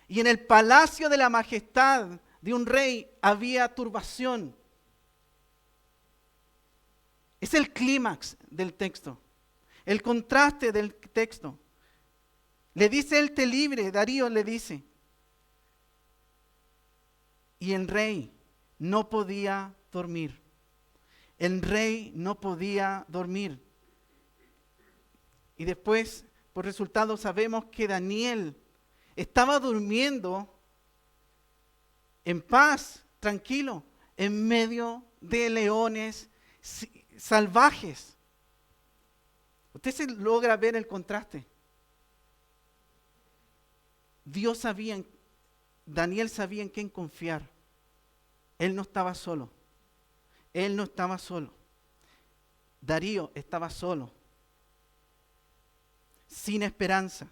Y en el palacio de la majestad de un rey había turbación. Es el clímax del texto, el contraste del texto. Le dice, Él te libre, Darío le dice. Y el rey no podía dormir. El rey no podía dormir. Y después, por resultado, sabemos que Daniel estaba durmiendo en paz, tranquilo, en medio de leones salvajes. Usted se logra ver el contraste. Daniel sabía en quién confiar. Él no estaba solo. Él no estaba solo. Darío estaba solo. Sin esperanza,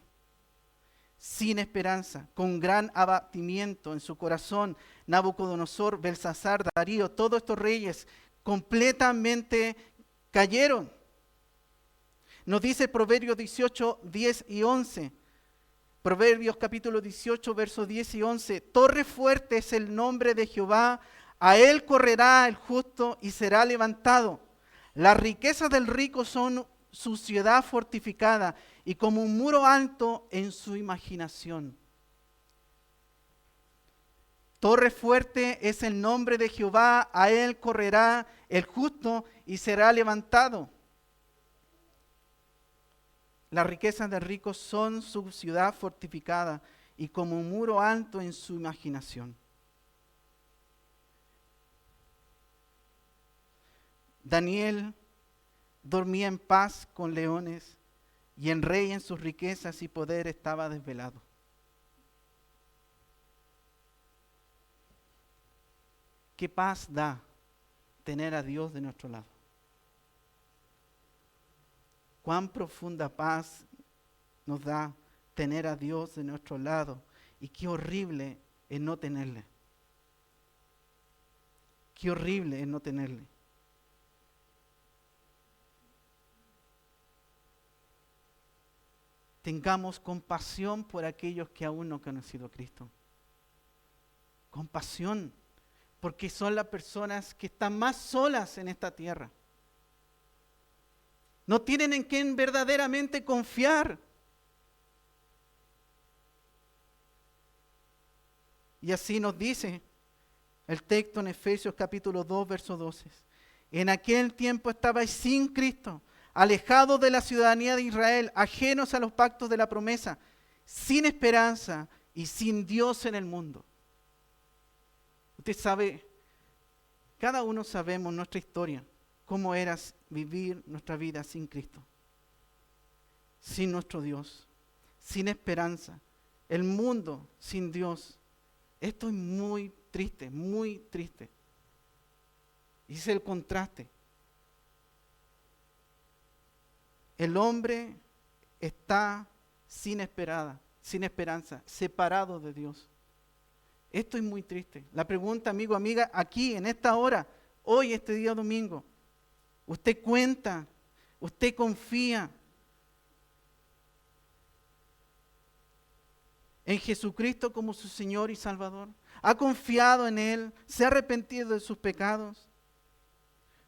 con gran abatimiento en su corazón. Nabucodonosor, Belsasar, Darío, todos estos reyes completamente cayeron. Nos dice Proverbios 18, 10 y 11. Proverbios capítulo 18, versos 10 y 11. Torre fuerte es el nombre de Jehová, a él correrá el justo y será levantado. Las riquezas del rico son su ciudad fortificada y como un muro alto en su imaginación. Torre fuerte es el nombre de Jehová, a él correrá el justo y será levantado. Las riquezas del rico son su ciudad fortificada y como un muro alto en su imaginación. Daniel dormía en paz con leones y el rey en sus riquezas y poder estaba desvelado. ¿Qué paz da tener a Dios de nuestro lado? Cuán profunda paz nos da tener a Dios de nuestro lado y qué horrible es no tenerle. Qué horrible es no tenerle. Tengamos compasión por aquellos que aún no han conocido a Cristo. Compasión, porque son las personas que están más solas en esta tierra. No tienen en quién verdaderamente confiar. Y así nos dice el texto en Efesios capítulo 2, verso 12. En aquel tiempo estabais sin Cristo, alejados de la ciudadanía de Israel, ajenos a los pactos de la promesa, sin esperanza y sin Dios en el mundo. Usted sabe, cada uno sabemos nuestra historia, cómo era vivir nuestra vida sin Cristo, sin nuestro Dios, sin esperanza, el mundo sin Dios. Esto es muy triste, muy triste. Y es el contraste. El hombre está sin esperanza, separado de Dios. Esto es muy triste. La pregunta, amigo, amiga, aquí, en esta hora, hoy, este día domingo, ¿usted cuenta? ¿Usted confía en Jesucristo como su Señor y Salvador? ¿Ha confiado en Él? ¿Se ha arrepentido de sus pecados?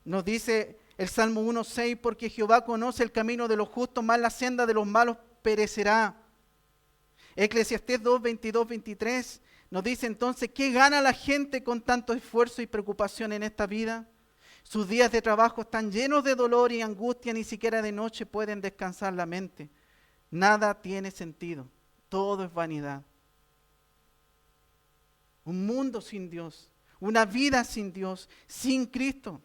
Nos dice el Salmo 1:6, porque Jehová conoce el camino de los justos, mas la senda de los malos perecerá. Eclesiastés 2:22-23 nos dice entonces, ¿qué gana la gente con tanto esfuerzo y preocupación en esta vida? Sus días de trabajo están llenos de dolor y angustia, ni siquiera de noche pueden descansar la mente. Nada tiene sentido, todo es vanidad. Un mundo sin Dios, una vida sin Dios, sin Cristo.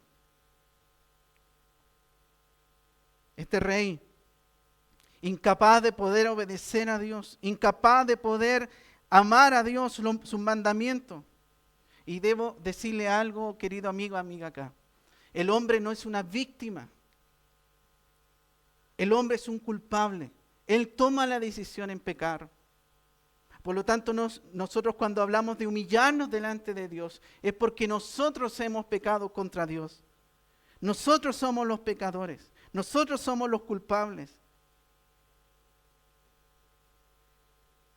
Este rey, incapaz de poder obedecer a Dios, incapaz de poder amar a Dios, sus mandamientos. Y debo decirle algo, querido amigo, amiga acá. El hombre no es una víctima. El hombre es un culpable. Él toma la decisión en pecar. Por lo tanto, nosotros cuando hablamos de humillarnos delante de Dios, es porque nosotros hemos pecado contra Dios. Nosotros somos los pecadores. Nosotros somos los culpables.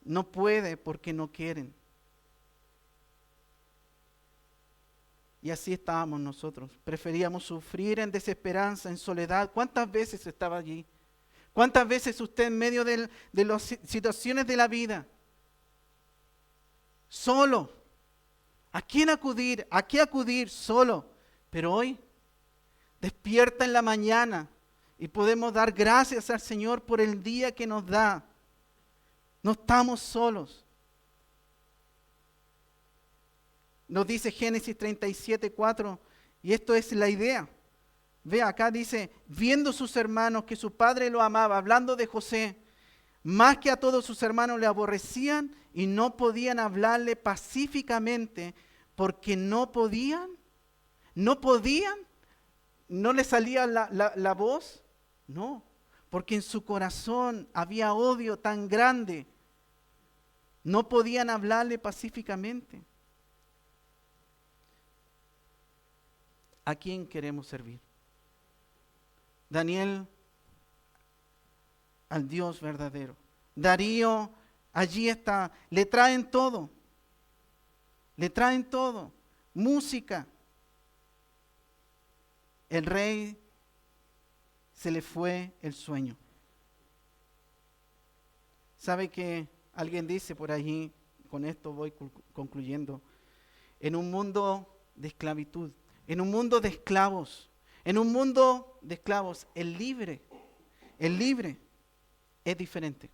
No puede porque no quieren. Y así estábamos nosotros. Preferíamos sufrir en desesperanza, en soledad. ¿Cuántas veces estaba allí? ¿Cuántas veces usted en medio de las situaciones de la vida, solo? ¿A quién acudir? ¿A qué acudir? Solo. Pero hoy, despierta en la mañana y podemos dar gracias al Señor por el día que nos da. No estamos solos. Nos dice Génesis 37:4, y esto es la idea. Ve acá, dice, viendo sus hermanos que su padre lo amaba, hablando de José, más que a todos sus hermanos le aborrecían y no podían hablarle pacíficamente porque no podían, no le salía la voz, no, porque en su corazón había odio tan grande, no podían hablarle pacíficamente. ¿A quién queremos servir? Daniel, al Dios verdadero. Darío, allí está, le traen todo. Le traen todo. Música. El rey se le fue el sueño. ¿Sabe que alguien dice por allí, con esto voy concluyendo, en un mundo de esclavitud, en un mundo de esclavos, el libre, es diferente.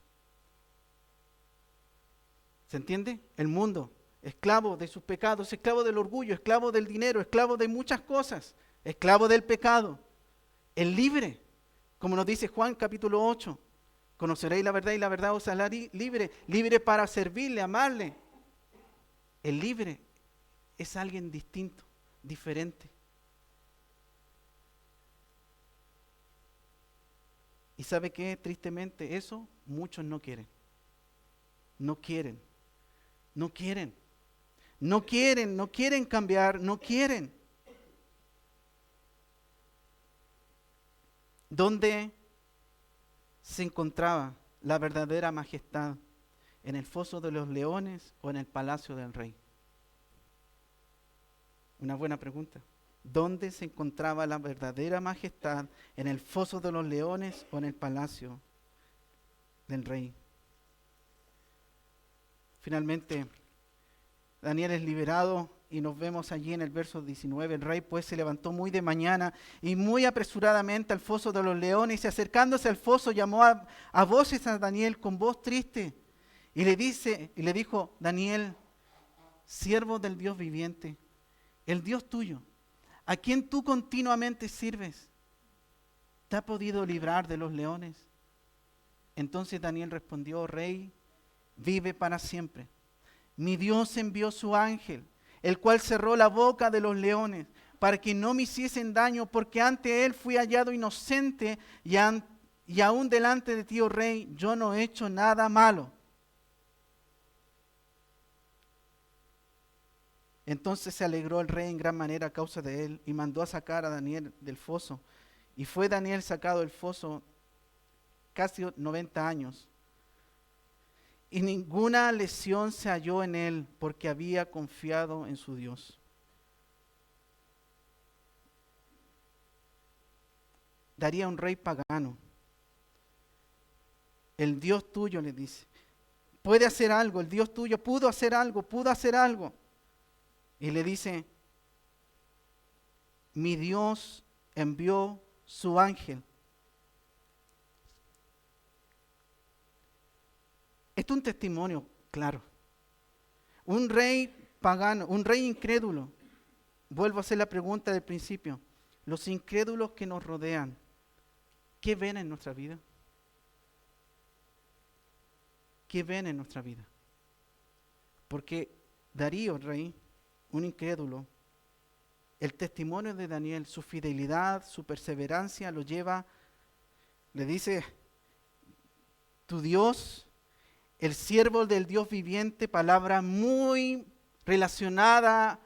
¿Se entiende? El mundo, esclavo de sus pecados, esclavo del orgullo, esclavo del dinero, esclavo de muchas cosas, esclavo del pecado. El libre, como nos dice Juan capítulo 8, conoceréis la verdad y la verdad os hará libre, libre para servirle, amarle. El libre es alguien distinto, diferente. ¿Y sabe qué? Tristemente eso muchos no quieren. No quieren. No quieren. No quieren, no quieren cambiar, no quieren. ¿Dónde se encontraba la verdadera majestad? ¿En el foso de los leones o en el palacio del rey? Una buena pregunta. ¿Dónde se encontraba la verdadera majestad? ¿En el foso de los leones o en el palacio del rey? Finalmente, Daniel es liberado y nos vemos allí en el verso 19. El rey pues se levantó muy de mañana y muy apresuradamente al foso de los leones, y acercándose al foso llamó a voces a Daniel con voz triste y le dijo: Daniel, siervo del Dios viviente, el Dios tuyo, a quien tú continuamente sirves, ¿te ha podido librar de los leones? Entonces Daniel respondió: Rey, vive para siempre. Mi Dios envió su ángel, el cual cerró la boca de los leones, para que no me hiciesen daño, porque ante él fui hallado inocente, y aún delante de ti, oh rey, yo no he hecho nada malo. Entonces se alegró el rey en gran manera a causa de él, y mandó a sacar a Daniel del foso. Y fue Daniel sacado del foso casi 90 años. Y ninguna lesión se halló en él, porque había confiado en su Dios. Daría un rey pagano. El Dios tuyo, le dice, puede hacer algo. El Dios tuyo pudo hacer algo, pudo hacer algo. Y le dice: mi Dios envió su ángel. Esto es un testimonio claro. Un rey pagano, un rey incrédulo. Vuelvo a hacer la pregunta del principio. Los incrédulos que nos rodean, ¿qué ven en nuestra vida? ¿Qué ven en nuestra vida? Porque Darío, rey, un incrédulo, el testimonio de Daniel, su fidelidad, su perseverancia lo lleva, le dice: tu Dios, el siervo del Dios viviente, palabra muy relacionada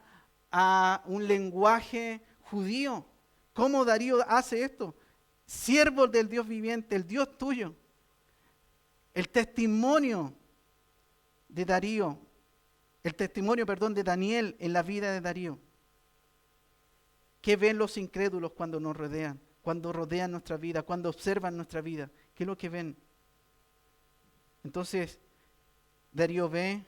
a un lenguaje judío. ¿Cómo Darío hace esto? Siervo del Dios viviente, el Dios tuyo. El testimonio de Darío, de Daniel en la vida de Darío. ¿Qué ven los incrédulos cuando nos rodean? Cuando rodean nuestra vida, cuando observan nuestra vida. ¿Qué es lo que ven? Entonces, Darío ve,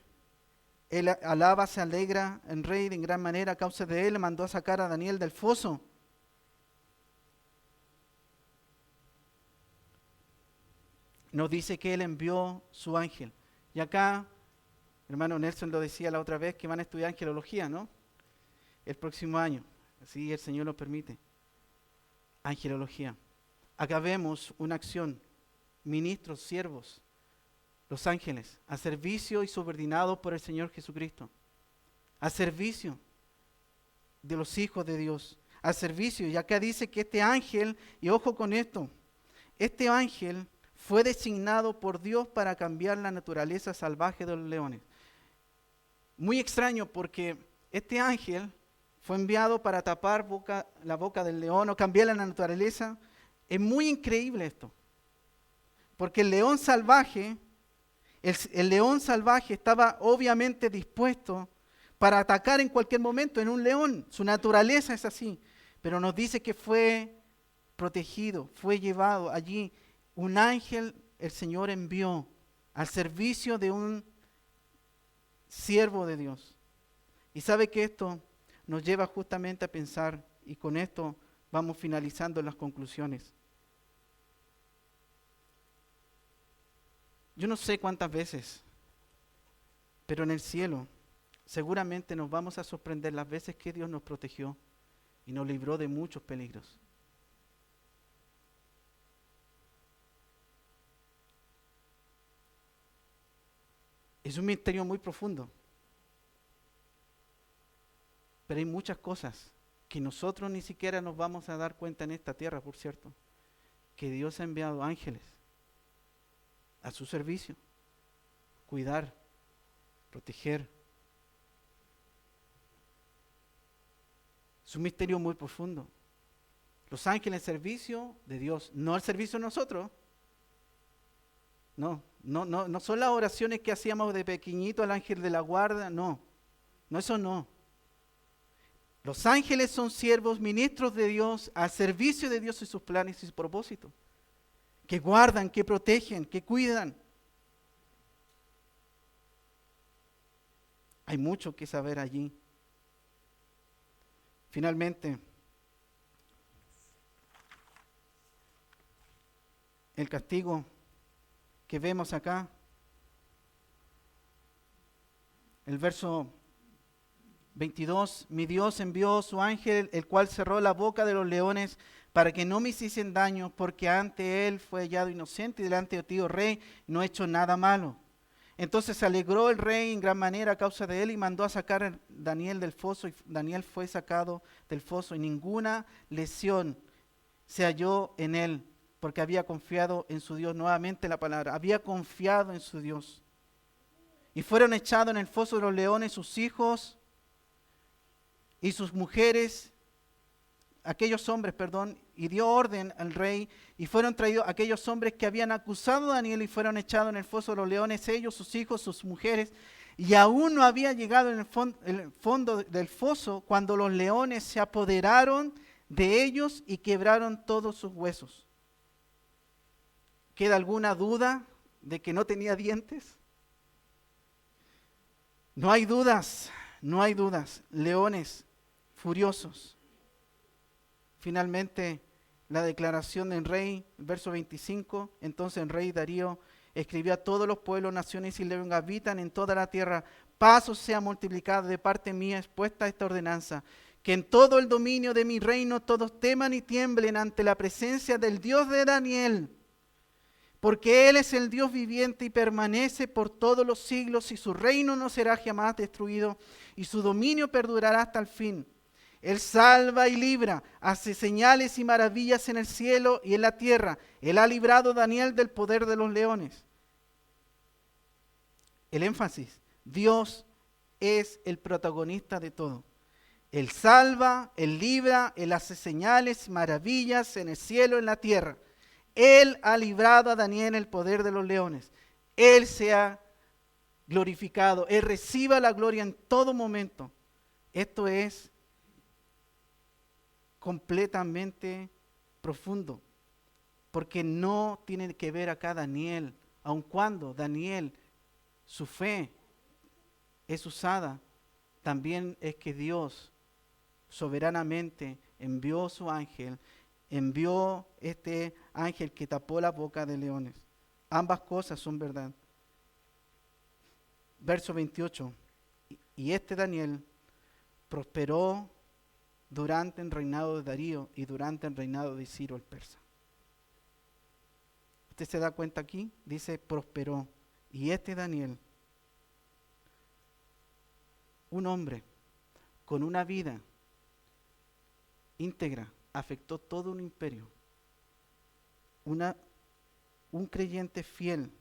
él alaba, se alegra, el rey en gran manera a causa de él, mandó a sacar a Daniel del foso. Nos dice que él envió su ángel. Y acá, hermano Nelson lo decía la otra vez, que van a estudiar angelología, ¿no? El próximo año, así el Señor lo permite. Angelología. Acá vemos una acción, ministros, siervos, los ángeles, a servicio y subordinados por el Señor Jesucristo, a servicio de los hijos de Dios, a servicio. Y acá dice que este ángel, y ojo con esto, este ángel fue designado por Dios para cambiar la naturaleza salvaje de los leones. Muy extraño, porque este ángel fue enviado para tapar la boca del león o cambiar la naturaleza. Es muy increíble esto, porque el león salvaje estaba obviamente dispuesto para atacar en cualquier momento. En un león, su naturaleza es así, pero nos dice que fue protegido, fue llevado allí. Un ángel el Señor envió al servicio de un siervo de Dios. Y sabe que esto nos lleva justamente a pensar, y con esto vamos finalizando las conclusiones. Yo no sé cuántas veces, pero en el cielo seguramente nos vamos a sorprender las veces que Dios nos protegió y nos libró de muchos peligros. Es un misterio muy profundo, pero hay muchas cosas que nosotros ni siquiera nos vamos a dar cuenta en esta tierra, por cierto, que Dios ha enviado ángeles a su servicio, cuidar, proteger. Es un misterio muy profundo. Los ángeles en servicio de Dios, no al servicio de nosotros. No son las oraciones que hacíamos de pequeñito al ángel de la guarda, no, eso no. Los ángeles son siervos, ministros de Dios, al servicio de Dios y sus planes y sus propósitos, que guardan, que protegen, que cuidan. Hay mucho que saber allí. Finalmente, el castigo que vemos acá, el verso 22, mi Dios envió su ángel, el cual cerró la boca de los leones para que no me hiciesen daño, porque ante él fue hallado inocente y delante de ti, oh rey, no he hecho nada malo. Entonces se alegró el rey en gran manera a causa de él y mandó a sacar a Daniel del foso, y Daniel fue sacado del foso y ninguna lesión se halló en él, porque había confiado en su Dios. Nuevamente la palabra, había confiado en su Dios. Y fueron echados en el foso de los leones sus hijos y sus mujeres, aquellos hombres, y dio orden al rey, y fueron traídos aquellos hombres que habían acusado a Daniel y fueron echados en el foso de los leones, ellos, sus hijos, sus mujeres, y aún no había llegado en el fondo del foso cuando los leones se apoderaron de ellos y quebraron todos sus huesos. ¿Queda alguna duda de que no tenía dientes? No hay dudas, leones furiosos. Finalmente, la declaración del rey, verso 25, entonces el rey Darío escribió a todos los pueblos, naciones y lenguas que habitan en toda la tierra, paz os sea multiplicada de parte mía expuesta esta ordenanza, que en todo el dominio de mi reino todos teman y tiemblen ante la presencia del Dios de Daniel, porque Él es el Dios viviente y permanece por todos los siglos, y su reino no será jamás destruido, y su dominio perdurará hasta el fin. Él salva y libra, hace señales y maravillas en el cielo y en la tierra. Él ha librado a Daniel del poder de los leones. El énfasis, Dios es el protagonista de todo. Él salva, Él libra, Él hace señales, maravillas en el cielo y en la tierra. Él ha librado a Daniel del poder de los leones. Él se ha glorificado, Él reciba la gloria en todo momento. Esto es completamente profundo, porque no tiene que ver acá Daniel, aun cuando Daniel, su fe es usada, también es que Dios soberanamente envió su ángel, envió este ángel que tapó la boca de leones. Ambas cosas son verdad. Verso 28, y este Daniel prosperó durante el reinado de Darío y durante el reinado de Ciro el persa. ¿Usted se da cuenta aquí? Dice prosperó. Y este Daniel, un hombre con una vida íntegra, afectó todo un imperio. Un creyente fiel,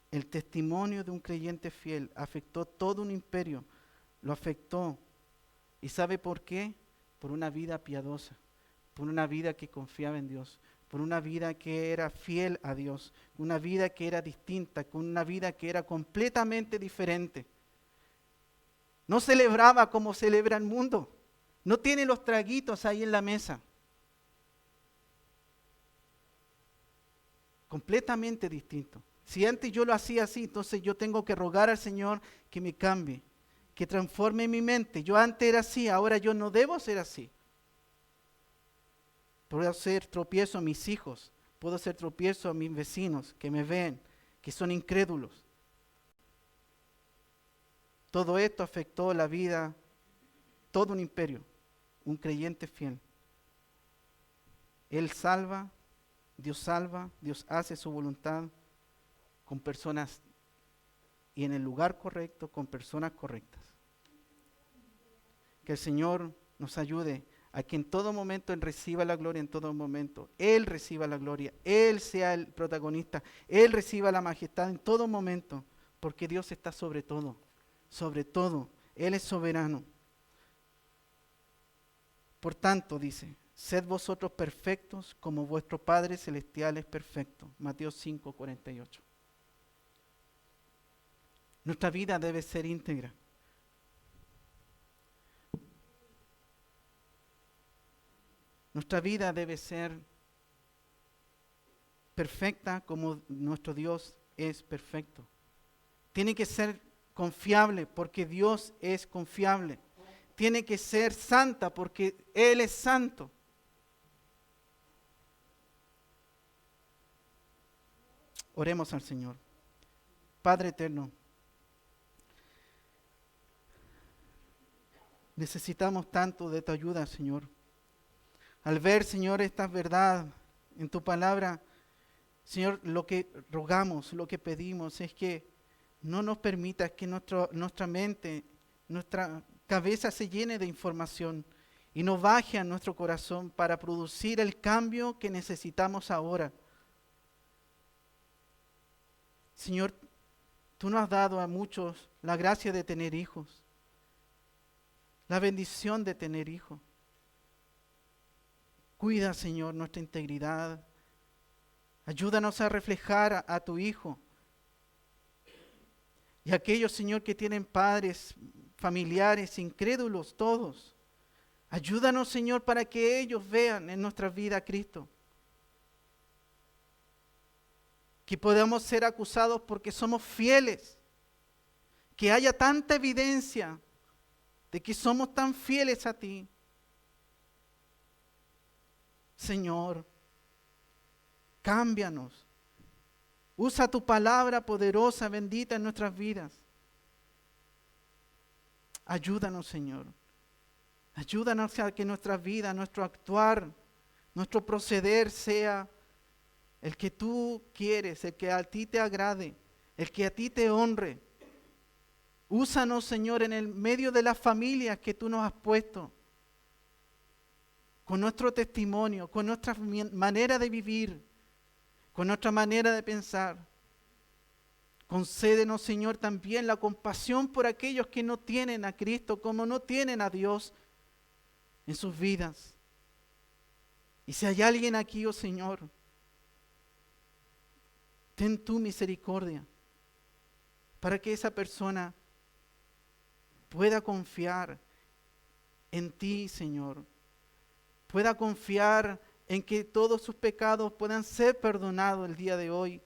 el testimonio de un creyente fiel afectó todo un imperio, lo afectó. ¿Y sabe por qué? Por una vida piadosa, por una vida que confiaba en Dios, por una vida que era fiel a Dios, una vida que era distinta, con una vida que era completamente diferente. No celebraba como celebra el mundo, no tiene los traguitos ahí en la mesa. Completamente distinto. Si antes yo lo hacía así, entonces yo tengo que rogar al Señor que me cambie, que transforme mi mente. Yo antes era así, ahora yo no debo ser así. Puedo hacer tropiezo a mis hijos, puedo hacer tropiezo a mis vecinos que me ven, que son incrédulos. Todo esto afectó la vida, todo un imperio, un creyente fiel. Él salva, Dios hace su voluntad con personas y en el lugar correcto, con personas correctas. Que el Señor nos ayude a que en todo momento Él reciba la gloria, en todo momento Él reciba la gloria, Él sea el protagonista, Él reciba la majestad en todo momento, porque Dios está sobre todo, Él es soberano. Por tanto, dice, sed vosotros perfectos como vuestro Padre Celestial es perfecto. Mateo 5:48. Nuestra vida debe ser íntegra. Nuestra vida debe ser perfecta como nuestro Dios es perfecto. Tiene que ser confiable porque Dios es confiable. Tiene que ser santa porque Él es santo. Oremos al Señor. Padre eterno, necesitamos tanto de tu ayuda, Señor. Al ver, Señor, esta verdad en tu palabra, Señor, lo que rogamos, lo que pedimos es que no nos permitas que nuestra mente, nuestra cabeza se llene de información y no baje a nuestro corazón para producir el cambio que necesitamos ahora. Señor, tú nos has dado a muchos la gracia de tener hijos, la bendición de tener hijos. Cuida, Señor, nuestra integridad. Ayúdanos a reflejar a tu Hijo. Y aquellos, Señor, que tienen padres, familiares, incrédulos, todos. Ayúdanos, Señor, para que ellos vean en nuestra vida a Cristo. Que podamos ser acusados porque somos fieles. Que haya tanta evidencia de que somos tan fieles a ti. Señor, cámbianos. Usa tu palabra poderosa, bendita en nuestras vidas. Ayúdanos, Señor. Ayúdanos a que nuestra vida, nuestro actuar, nuestro proceder sea el que tú quieres, el que a ti te agrade, el que a ti te honre. Úsanos, Señor, en el medio de las familias que tú nos has puesto. Con nuestro testimonio, con nuestra manera de vivir, con nuestra manera de pensar. Concédenos, Señor, también la compasión por aquellos que no tienen a Cristo, como no tienen a Dios en sus vidas. Y si hay alguien aquí, oh Señor, ten tu misericordia para que esa persona pueda confiar en ti, Señor. Pueda confiar en que todos sus pecados puedan ser perdonados el día de hoy.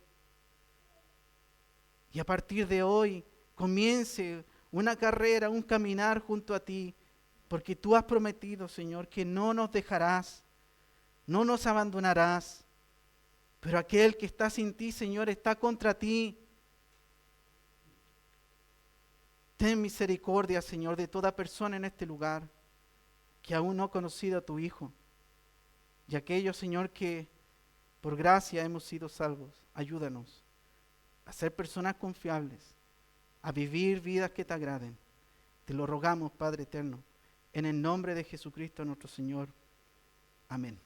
Y a partir de hoy comience una carrera, un caminar junto a ti, porque tú has prometido, Señor, que no nos dejarás, no nos abandonarás. Pero aquel que está sin ti, Señor, está contra ti. Ten misericordia, Señor, de toda persona en este lugar que aún no ha conocido a tu Hijo. Y aquellos, Señor, que por gracia hemos sido salvos, ayúdanos a ser personas confiables, a vivir vidas que te agraden. Te lo rogamos, Padre eterno, en el nombre de Jesucristo nuestro Señor. Amén.